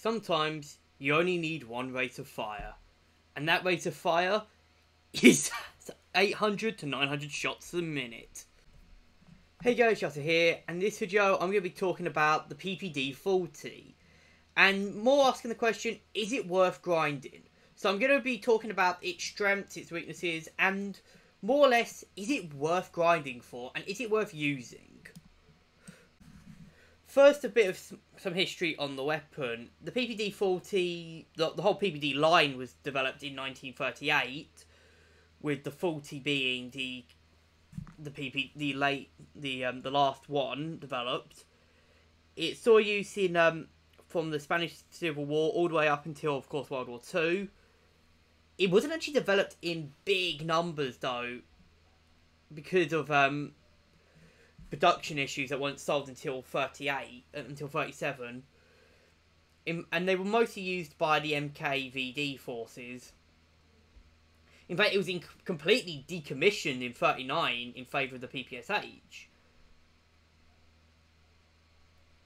sometimes you only need one rate of fire. And that rate of fire is 800 to 900 shots a minute. Hey guys, Shutter here, and in this video I'm going to be talking about the PPD 40. And more asking the question, is it worth grinding? So I'm going to be talking about its strengths, its weaknesses, and more or less, is it worth grinding for, and is it worth using? First, a bit of some history on the weapon. The PPD 40, the whole PPD line was developed in 1938, with the 40 being the last one developed. It saw use in from the Spanish Civil War all the way up until, of course, World War II. It wasn't actually developed in big numbers though, because of production issues that weren't solved until 37. And they were mostly used by the MKVD forces. In fact, it was completely decommissioned in 39 in favour of the PPSH.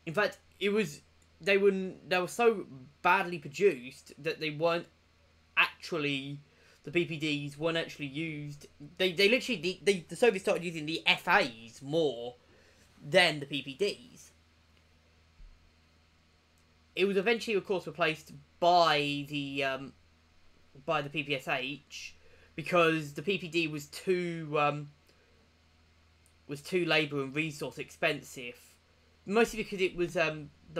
In fact, they were so badly produced that they weren't actually, the PPDs weren't actually used. The Soviets started using the FAs more than the PPDs. It was eventually, of course, replaced by the PPSH, because the PPD was too labour and resource expensive, mostly because it was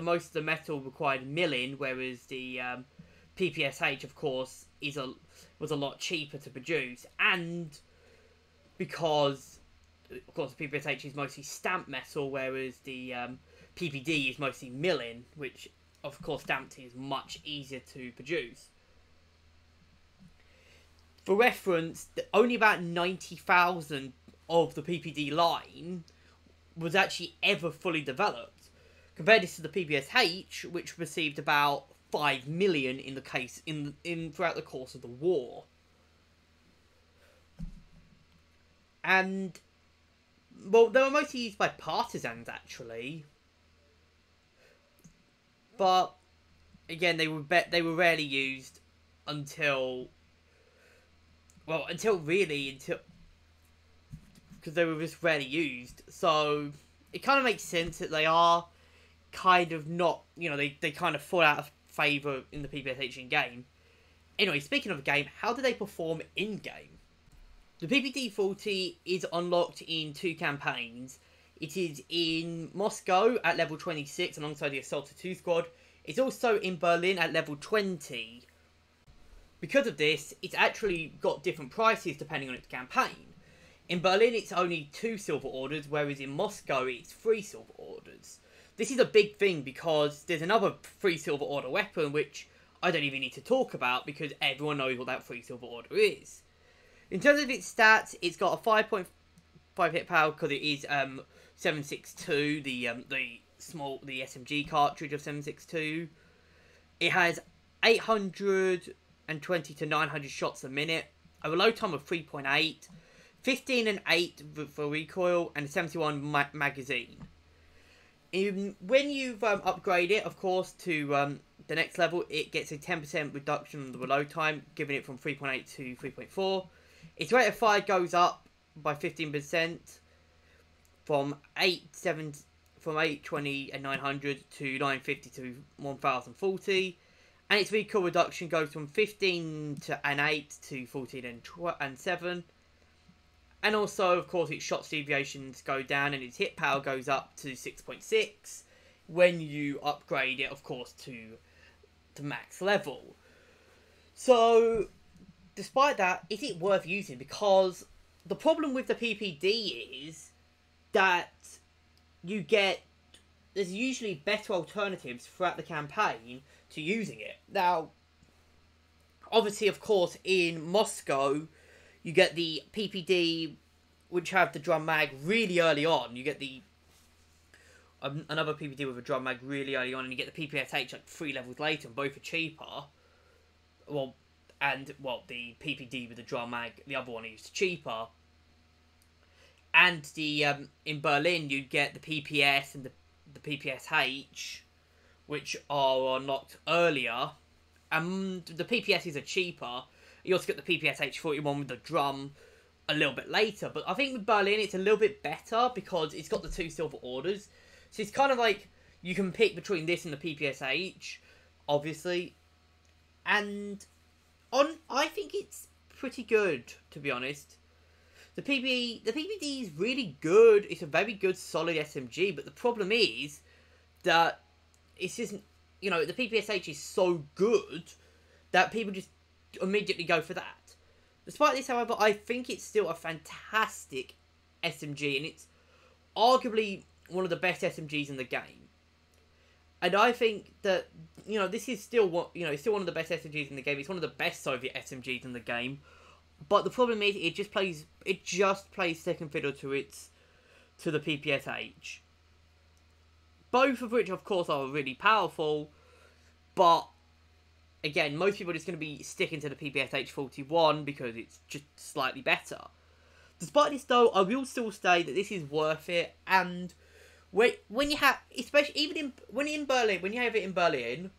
most of the metal required milling, whereas the PPSH, of course, was a lot cheaper to produce, and because, of course, the PPSH is mostly stamped metal, whereas the PPD is mostly milling, which, of course, stamped is much easier to produce. For reference, only about 90,000 of the PPD line was actually ever fully developed. Compare this to the PPSH, which received about 5 million in the case throughout the course of the war. And, well, they were mostly used by partisans, actually. But again, they were rarely used until because they were just rarely used. So it kind of makes sense that they are kind of not, they kind of fall out of favour in the PPSH in-game. Anyway, speaking of a game, how do they perform in-game? The PPD 40 is unlocked in 2 campaigns. It is in Moscow at level 26 alongside the Assault 2 squad. It's also in Berlin at level 20. Because of this, it's actually got different prices depending on its campaign. In Berlin, it's only 2 silver orders, whereas in Moscow, it's 3 silver orders. This is a big thing because there's another 3 silver order weapon, which I don't even need to talk about because everyone knows what that 3 silver order is. In terms of its stats, it's got a 5.5 hit power because it is 7.62, the SMG cartridge of 7.62. It has 820 to 900 shots a minute, a reload time of 3.8, 15 and 8 for recoil, and a 71 magazine. When you've upgraded it, of course, to the next level, it gets a 10% reduction in the reload time, giving it from 3.8 to 3.4. Its rate of fire goes up by 15% from 820 and 900 to 950 to 1040. And its recoil reduction goes from 15 and 8 to 14 and 7. And also, of course, its shots deviations go down and its hit power goes up to 6.6 when you upgrade it, of course, to max level. So, despite that, is it worth using? Because the problem with the PPD is that there's usually better alternatives throughout the campaign to using it. Now, obviously, of course, in Moscow, you get the PPD, which have the drum mag really early on. You get the another PPD with a drum mag really early on, and you get the PPSH like 3 levels later, and both are cheaper. The PPD with the drum mag, the other one is cheaper. And the in Berlin, you get the PPS and the PPSH, which are unlocked earlier, and the PPSs are cheaper. You also get the PPS H41 with the drum a little bit later, but I think with Berlin it's a little bit better because it's got the 2 silver orders. So it's kind of like you can pick between this and the PPSH, obviously. And I think it's pretty good, to be honest. The PPD is really good. It's a very good, solid SMG, but the problem is that it's just, you know, the PPSH is so good that people just immediately go for that. Despite this, however, I think it's still a fantastic SMG, and it's arguably one of the best SMGs in the game. And I think that, you know, this is still it's still one of the best SMGs in the game. It's one of the best Soviet SMGs in the game. But the problem is, it just plays second fiddle to the PPSH. Both of which, of course, are really powerful, but again, most people are just going to be sticking to the PPSH 41 because it's just slightly better. Despite this, though, I will still say that this is worth it, and when you have, especially when you have it in Berlin,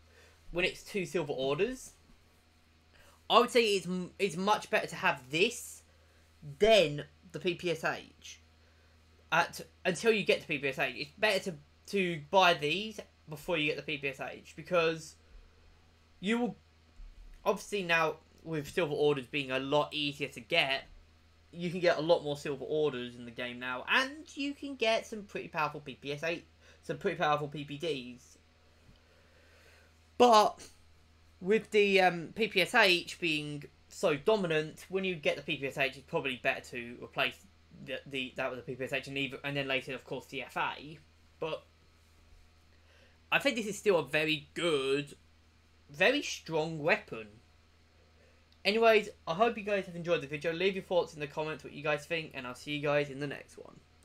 when it's 2 silver orders, I would say it's much better to have this than the PPSH. Until you get the PPSH, it's better to buy these before you get the PPSH, because you will, obviously now with silver orders being a lot easier to get, you can get a lot more silver orders in the game now, and you can get some pretty powerful PPSH, some pretty powerful PPDs. But with the PPSH being so dominant, when you get the PPSH, it's probably better to replace that with the PPSH and then later, of course, the FA. But I think this is still a very good, very strong weapon. Anyways, I hope you guys have enjoyed the video. Leave your thoughts in the comments what you guys think, and I'll see you guys in the next one.